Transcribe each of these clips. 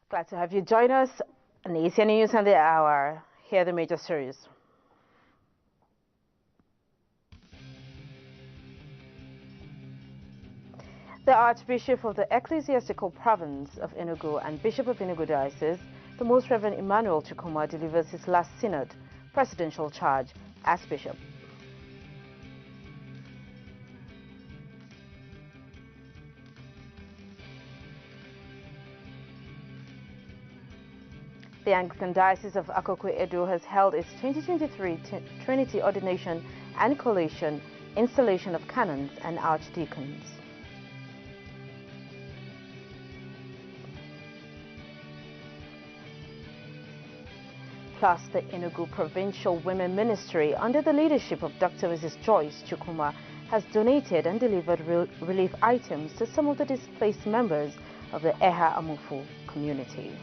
Glad to have you join us on ACN News on the Hour. Here are the major stories. The Archbishop of the Ecclesiastical Province of Enugu and Bishop of Enugu Diocese, the Most Reverend Emmanuel Chukwuma, delivers his last synod presidential charge as bishop. The Anglican Diocese of Akoko-Edo has held its 2023 Trinity Ordination and Collation installation of canons and archdeacons. Plus, the Enugu Provincial Women Ministry, under the leadership of Dr. Mrs. Joyce Chukwuma, has donated and delivered relief items to some of the displaced members of the Eha Amufu community.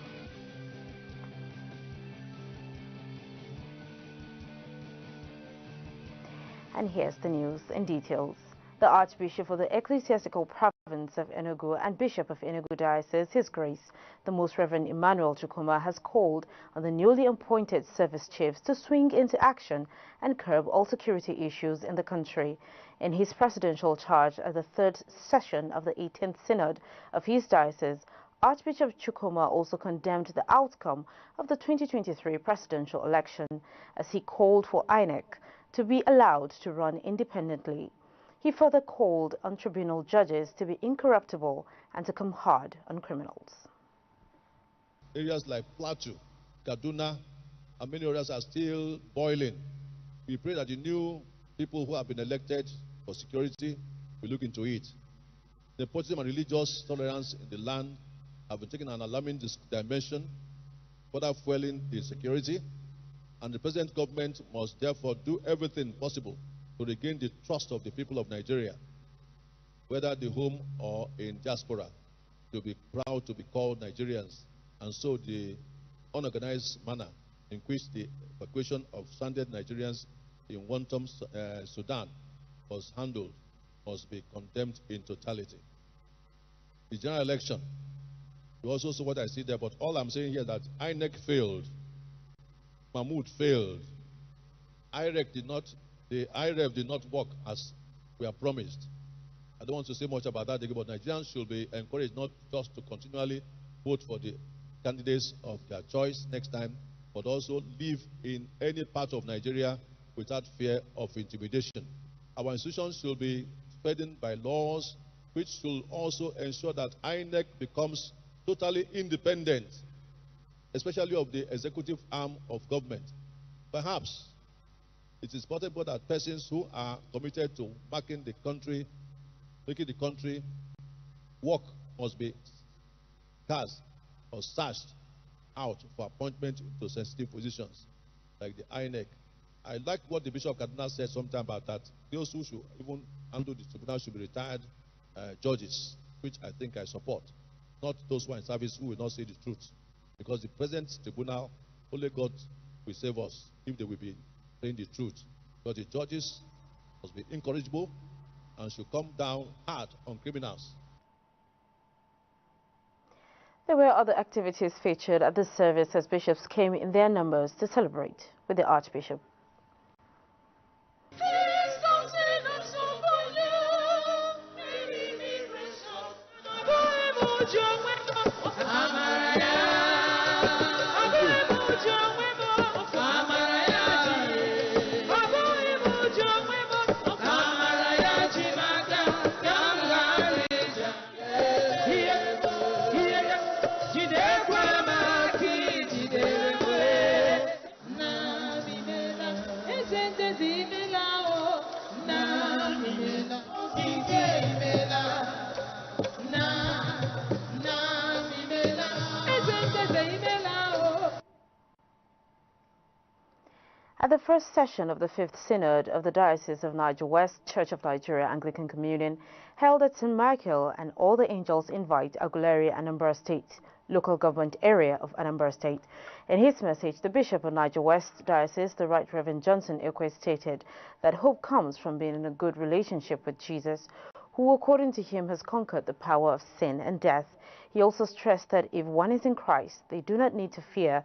And here's the news in details. The Archbishop of the Ecclesiastical Province of Enugu and Bishop of Enugu Diocese, His Grace, the Most Reverend Emmanuel Chukwuma, has called on the newly appointed service chiefs to swing into action and curb all security issues in the country. In his presidential charge at the third session of the 18th Synod of his diocese, Archbishop Chukwuma also condemned the outcome of the 2023 presidential election as he called for INEC to be allowed to run independently. He further called on tribunal judges to be incorruptible and to come hard on criminals. Areas like Plateau, Kaduna, and many others are still boiling. We pray that the new people who have been elected for security will look into it. Nepotism and religious tolerance in the land have been taking an alarming dimension, further fueling the security. And the present government must therefore do everything possible to regain the trust of the people of Nigeria, whether at home or in diaspora, to be proud to be called Nigerians. And so the unorganized manner in which the evacuation of stranded Nigerians in Wantam, Sudan was handled must be condemned in totality. The general election, you also saw what I see there, but all I'm saying here is that INEC failed. Mahmoud failed. The IREF did not work as we are promised. I don't want to say much about that, but Nigerians should be encouraged not just to continually vote for the candidates of their choice next time, but also live in any part of Nigeria without fear of intimidation. Our institutions should be fed by laws which should also ensure that INEC becomes totally independent, especially of the executive arm of government. Perhaps it is possible that persons who are committed to making the country work must be cast or searched out for appointment into sensitive positions, like the INEC. I like what the Bishop of Kaduna said sometime about that. Those who should even handle the tribunal should be retired judges, which I think I support. Not those who are in service who will not say the truth. Because the present tribunal, only God will save us if they will be saying the truth. But the judges must be incorrigible and should come down hard on criminals. There were other activities featured at the service as bishops came in their numbers to celebrate with the Archbishop. At the first session of the 5th Synod of the Diocese of Niger West Church of Nigeria Anglican Communion, held at St. Michael and All the Angels Invite, Aguleri, Anambra State, local government area of Anambra State. In his message, the Bishop of Niger West Diocese, the Right Reverend Johnson Ekwe, stated that hope comes from being in a good relationship with Jesus, who, according to him, has conquered the power of sin and death. He also stressed that if one is in Christ, they do not need to fear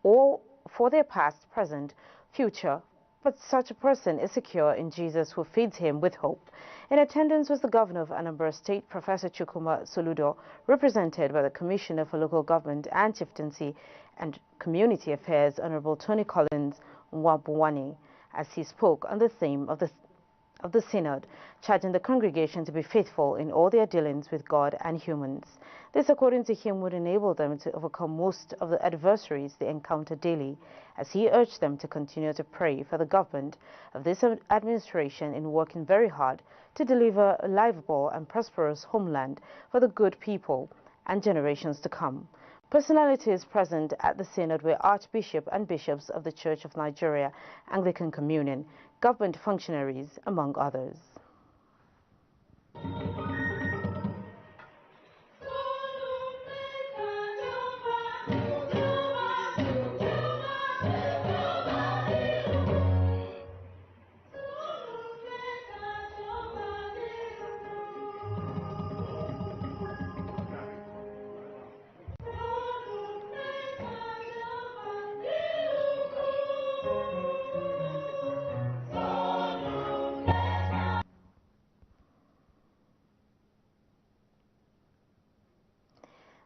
or for their past, present, future, but such a person is secure in Jesus, who feeds him with hope. In attendance was the Governor of Anambra State, Professor Chukwuma Soludo, represented by the Commissioner for Local Government and Chieftaincy and Community Affairs, Honorable Tony Collins Nwabuwani, as he spoke on the theme of the Synod, charging the congregation to be faithful in all their dealings with God and humans. This, according to him, would enable them to overcome most of the adversaries they encounter daily, as he urged them to continue to pray for the government of this administration in working very hard to deliver a livable and prosperous homeland for the good people and generations to come. Personalities present at the Synod were Archbishop and bishops of the Church of Nigeria, Anglican Communion, government functionaries, among others.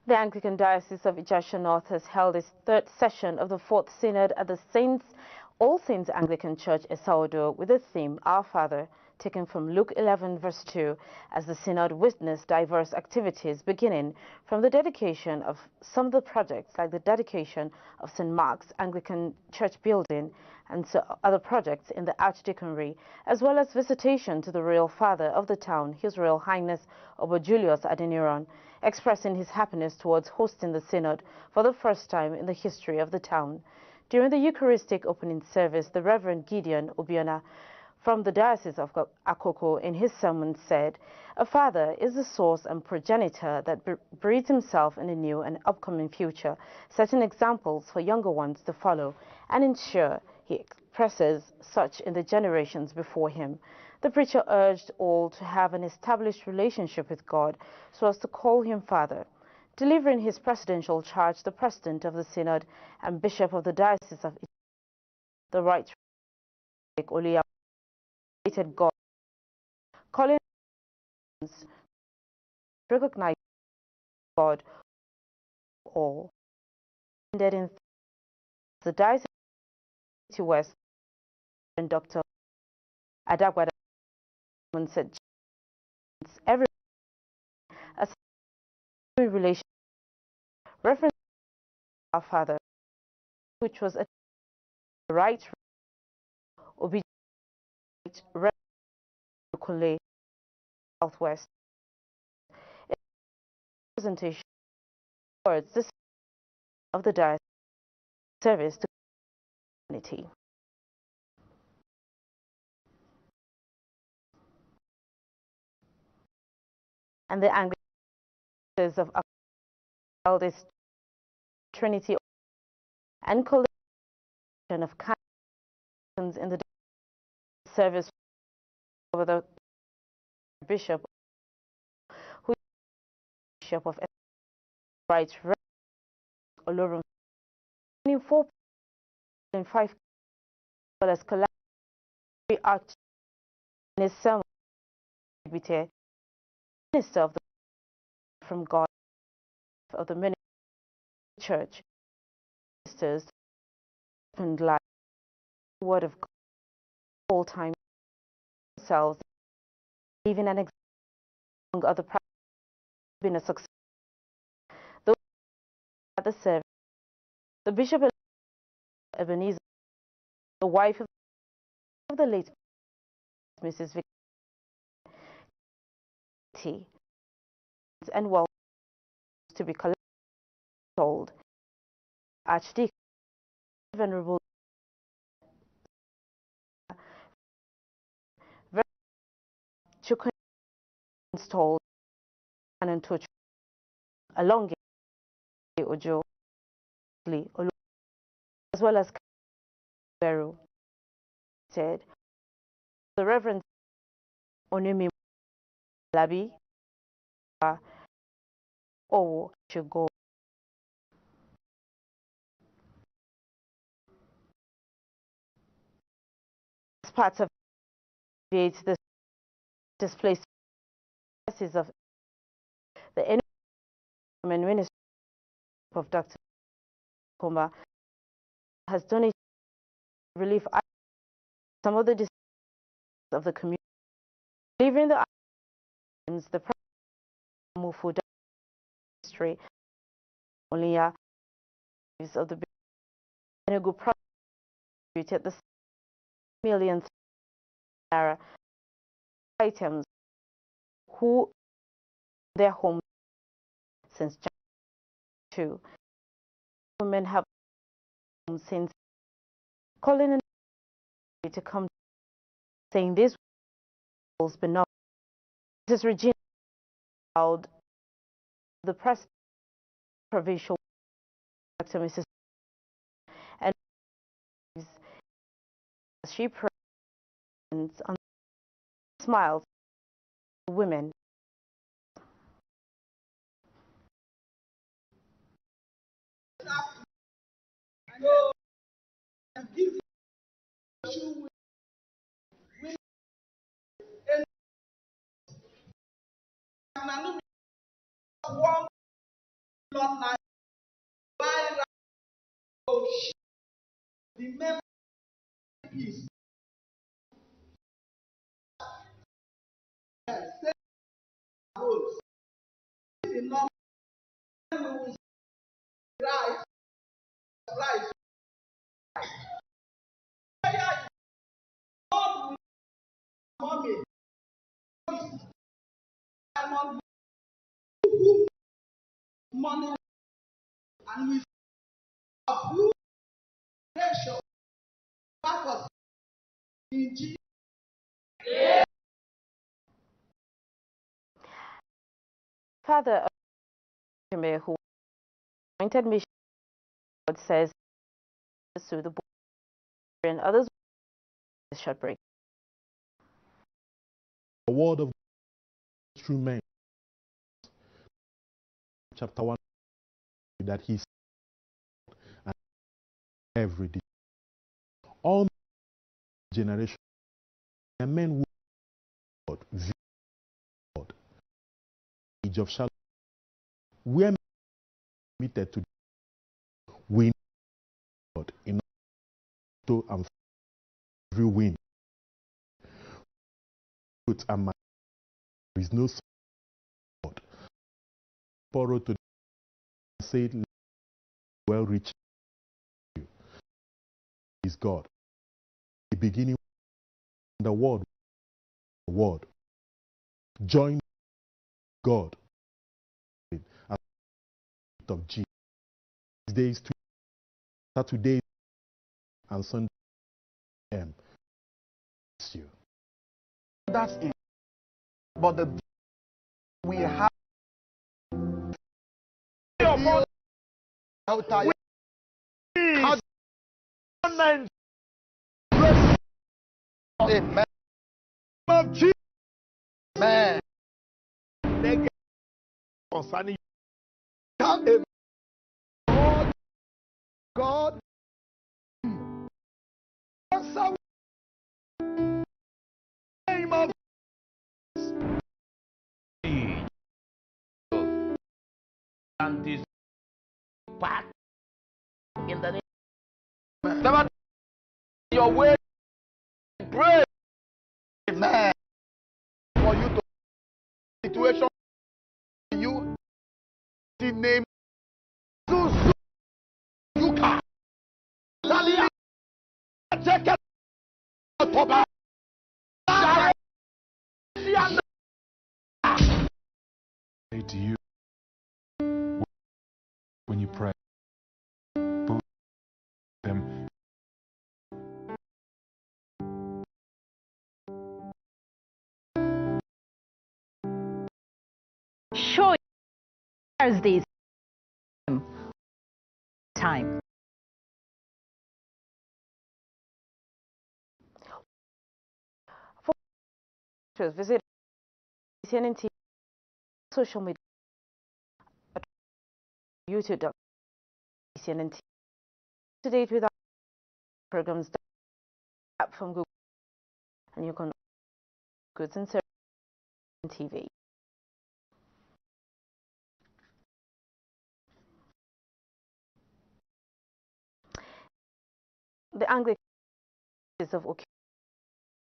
The Anglican Diocese of Ijasha North has held its third session of the Fourth Synod at the All Saints Anglican Church, Esaudo, with the theme, Our Father, taken from Luke 11, verse 2, as the Synod witnessed diverse activities beginning from the dedication of some of the projects, like the dedication of St. Mark's Anglican Church building and other projects in the Archdeaconry, as well as visitation to the Royal Father of the town, His Royal Highness Oba Julius Adeniran, expressing his happiness towards hosting the Synod for the first time in the history of the town. During the Eucharistic opening service, the Reverend Gideon Obiona from the Diocese of Akoko in his sermon said, "A father is the source and progenitor that breeds himself in a new and upcoming future, setting examples for younger ones to follow and ensure he expresses such in the generations before him." The preacher urged all to have an established relationship with God so as to call him Father. Delivering his presidential charge, the President of the Synod and Bishop of the Diocese of the Right Reverend God, calling to recognize God for all. Ended in the Diocese of West, and Dr. Adagwada said, every a relation reference our Father, which was a right obedient Southwest presentation towards this of the diocese service to the community. And the Anglicans of eldest Trinity and collection of canons in the service over the Bishop, who is Bishop of Right Olorum, 4 and 5, well as collaborative arch in his sermon, minister of the from God of the ministry church, ministers and life, the word of God, all time themselves, even an example among other practices, been a success. Those at the service, the Bishop Ebenezer, the wife of the late Mrs. Vicky, and well to be told, Archdeacon Venerable Chukun installed and touch along Ojo, as well as Beru, said the Reverend Onumi Labi or should go. As part of the displaced of the Environment Ministry of Dr. Kumba has donated relief some of the districts of the community, delivering the items the food industry only of the Enugu province at the million naira items who their homes since January 2. Women have since calling in to come, saying this will be not. This is Regina allowed the press provincial Dr. Mrs. and she presents on smiles women. Money and we approve pressure purpose in Jesus. Father of who appointed mission says to the board and others short break. The word of God through men. Chapter 1 that he said and every day. All generations and men who God, God, age of Shalom, where men committed to win God in to and every win. Truth and man, there is no God. Borrow to say well reached you is God. The beginning the word join God as of Jesus. Days to Saturday and Sunday you. That's it. But the we have how tired Amen. Of Jesus. Man. Concerning God. Answer name of and this back in the name. Never your way. Pray. Amen. For you to situation you the name you can check it say to you when you pray. Put them. Show Thursdays time. Visit CNN TV social media youtube.cnn to date with our programs app from Google, and you can goods and services on TV. The Anglican of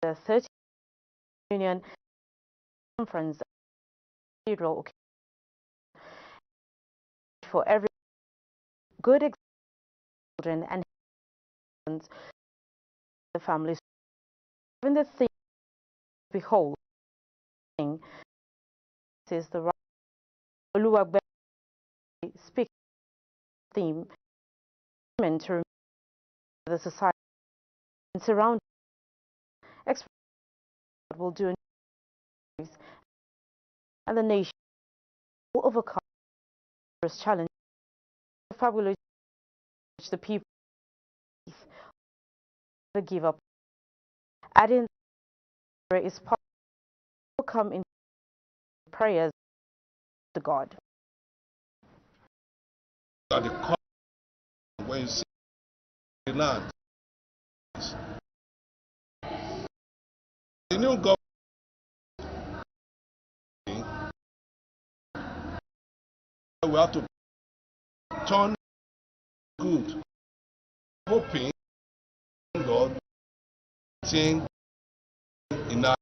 the 30th Union Conference Cathedral for every good children and the families. Even the theme, behold, is the right Oluwagbe speak theme to remember the society and surround what will do and the nation will overcome this challenge. The fabulous which the people never give up. Adding there is power to come in prayers to God. At the core, when you see the land, the new government we have to turn good, hoping God thing in our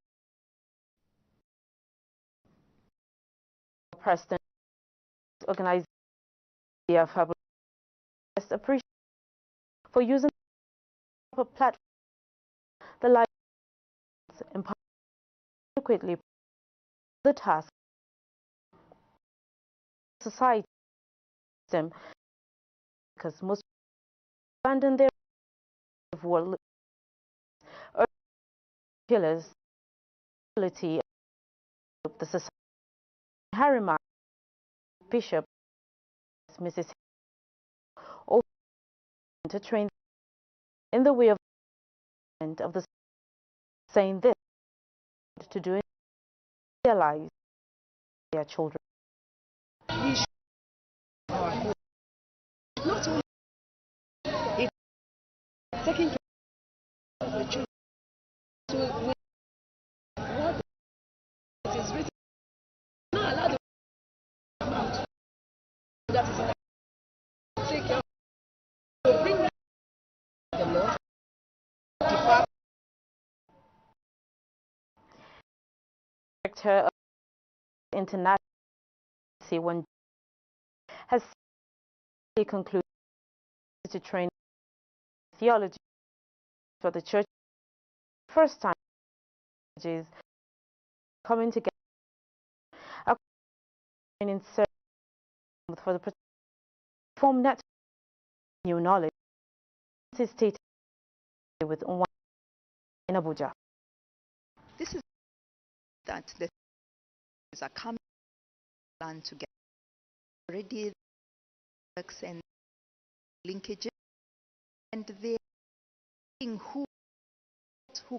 President organized the fabulous appreciation for using the platform, the life adequately the task society system, because most abandon their world pillars ability of the society. Harriman Bishop Mrs. also to train in the way of the saying this to do in their lives, their children. We should our home. Not only it's taking care of the children. So with what is written, not allowed to come out. That is enough. Take care of so bring that the Lord depart. Director of International C1 has concluded to train theology for the church. First time is coming together in for the form net new knowledge is stated with one in Abuja. This is that the things are coming plan together already works and linkages, and they're seeing who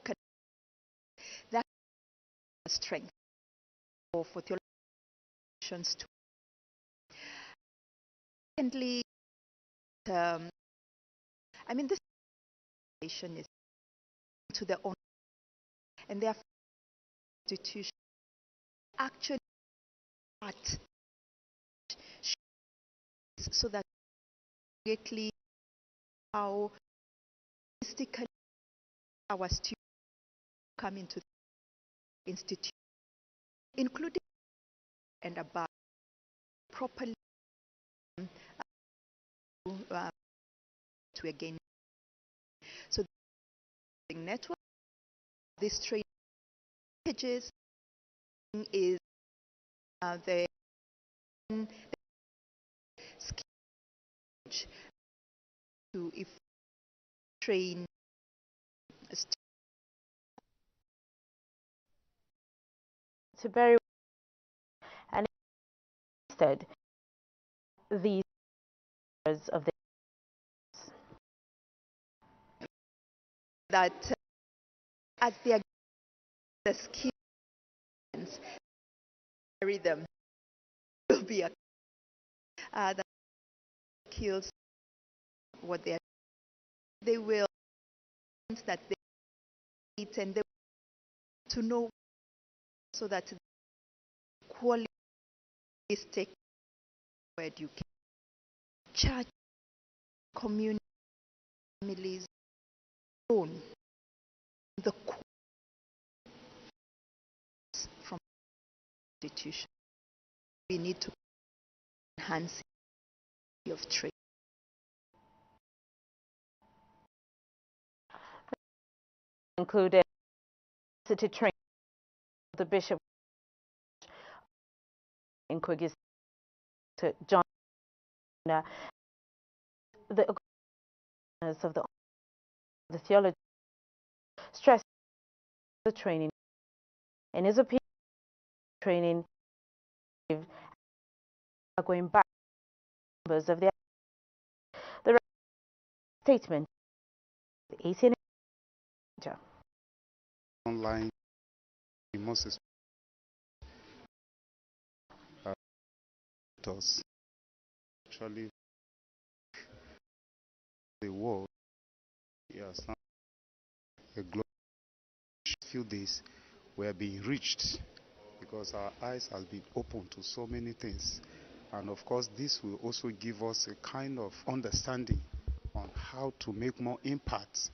can that strength for theologians to. Secondly, I mean this situation is to their own, and their institution actually art so that greatly how mystically our students come into the institute, including and about properly to again. So the network, this training pages is the sketch to if train to bury and instead these of the that as they are the skills carry them will be a skills, what they will that they need, and they to know so that quality is taken education. Church, community, families, own the from institution. We need to enhance the of trade. Included city training of the Bishop in Kogi to John, the organizers of the theology stress the training. In his opinion, training are going back members of the statement 18 online most actually the world a global few days we are being reached because our eyes have been opened to so many things, and of course this will also give us a kind of understanding on how to make more impact,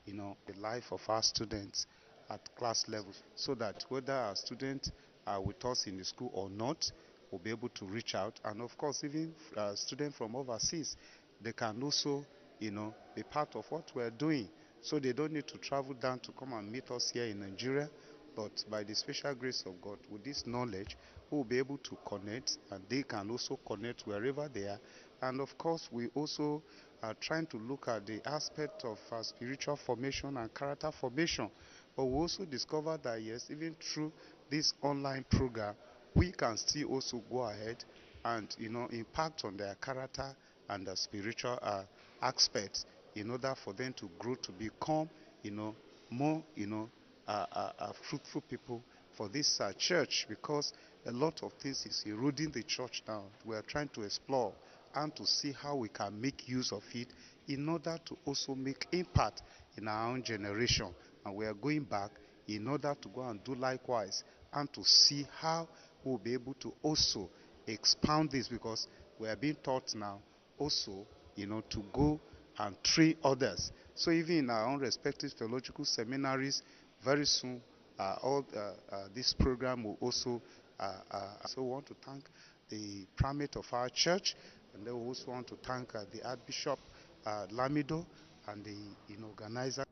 the life of our students at class levels, so that whether our students are with us in the school or not, we'll be able to reach out. And of course, even students from overseas, they can also, be part of what we're doing. So they don't need to travel down to come and meet us here in Nigeria, but by the special grace of God, with this knowledge, we'll be able to connect, and they can also connect wherever they are. And of course, we also are trying to look at the aspect of spiritual formation and character formation. But we also discovered that yes, even through this online program, we can still also go ahead and impact on their character and their spiritual aspects in order for them to grow to become more fruitful people for this church, because a lot of things is eroding the church now. We are trying to explore and to see how we can make use of it in order to also make impact in our own generation. And we are going back in order to go and do likewise and to see how we'll be able to also expound this, because we are being taught now also to go and train others. So even in our own respective theological seminaries, very soon this program will also so we want to thank the primate of our church, and then we also want to thank the Archbishop Lamido and the organizer.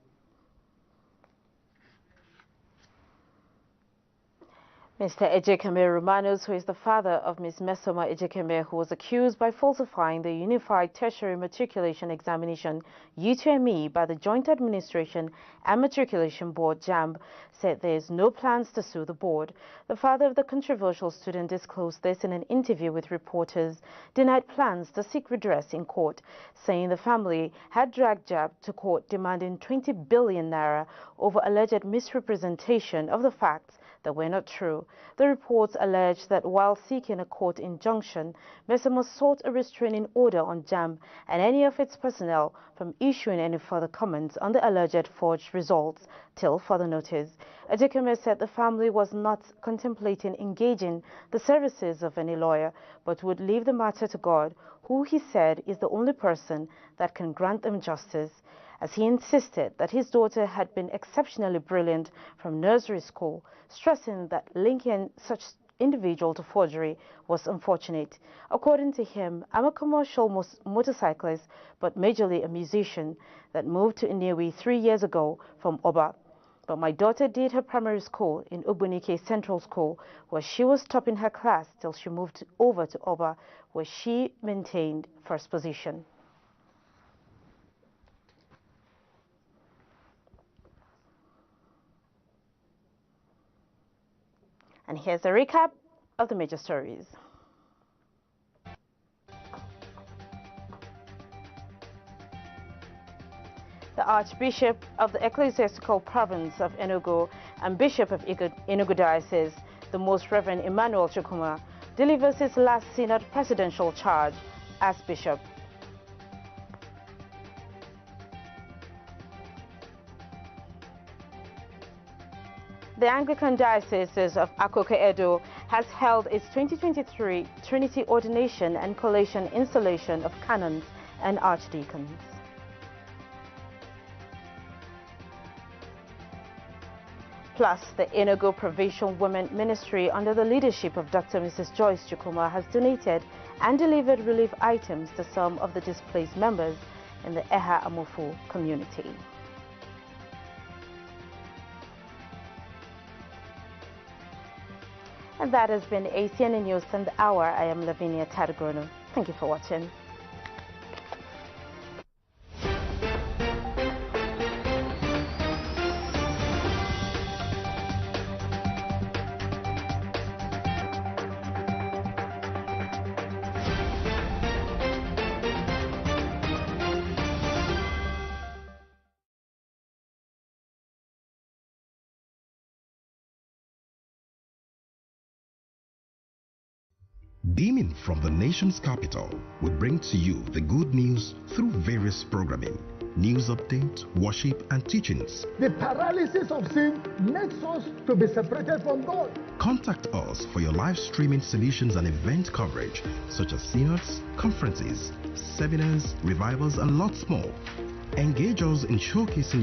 Mr. Ejekeme Romanos, who is the father of Ms. Mesoma Ejekeme, who was accused by falsifying the Unified Tertiary Matriculation Examination (UTME) by the Joint Administration and Matriculation Board (JAMB), said there is no plans to sue the board. The father of the controversial student disclosed this in an interview with reporters, denied plans to seek redress in court, saying the family had dragged JAMB to court demanding 20 billion naira over alleged misrepresentation of the facts that were not true. The reports allege that while seeking a court injunction, Mesoma sought a restraining order on JAMB and any of its personnel from issuing any further comments on the alleged forged results till further notice. Ejekeme said the family was not contemplating engaging the services of any lawyer, but would leave the matter to God, who he said is the only person that can grant them justice, as he insisted that his daughter had been exceptionally brilliant from nursery school, stressing that linking such individual to forgery was unfortunate. According to him, I'm a commercial motorcyclist, but majorly a musician that moved to Inewi 3 years ago from Oba. But my daughter did her primary school in Ubunike Central School, where she was topping her class till she moved over to Oba, where she maintained first position. And here's a recap of the major stories. The Archbishop of the Ecclesiastical Province of Enugu and Bishop of Enugu Diocese, the Most Reverend Emmanuel Chukwuma, delivers his last synod presidential charge as bishop. the Anglican Diocese of Akoko-Edo has held its 2023 Trinity Ordination and Collation Installation of Canons and Archdeacons. Plus, the Enugu Provincial Women Ministry under the leadership of Dr. Mrs. Joyce Chukwuma has donated and delivered relief items to some of the displaced members in the Eha Amufu community. And that has been ACN News and the Hour. I am Lavinia Tadagrono. Thank you for watching. Beaming from the nation's capital, we bring to you the good news through various programming, news updates, worship and teachings. The paralysis of sin makes us to be separated from God. Contact us for your live streaming solutions and event coverage such as synods, conferences, seminars, revivals and lots more. Engage us in showcasing your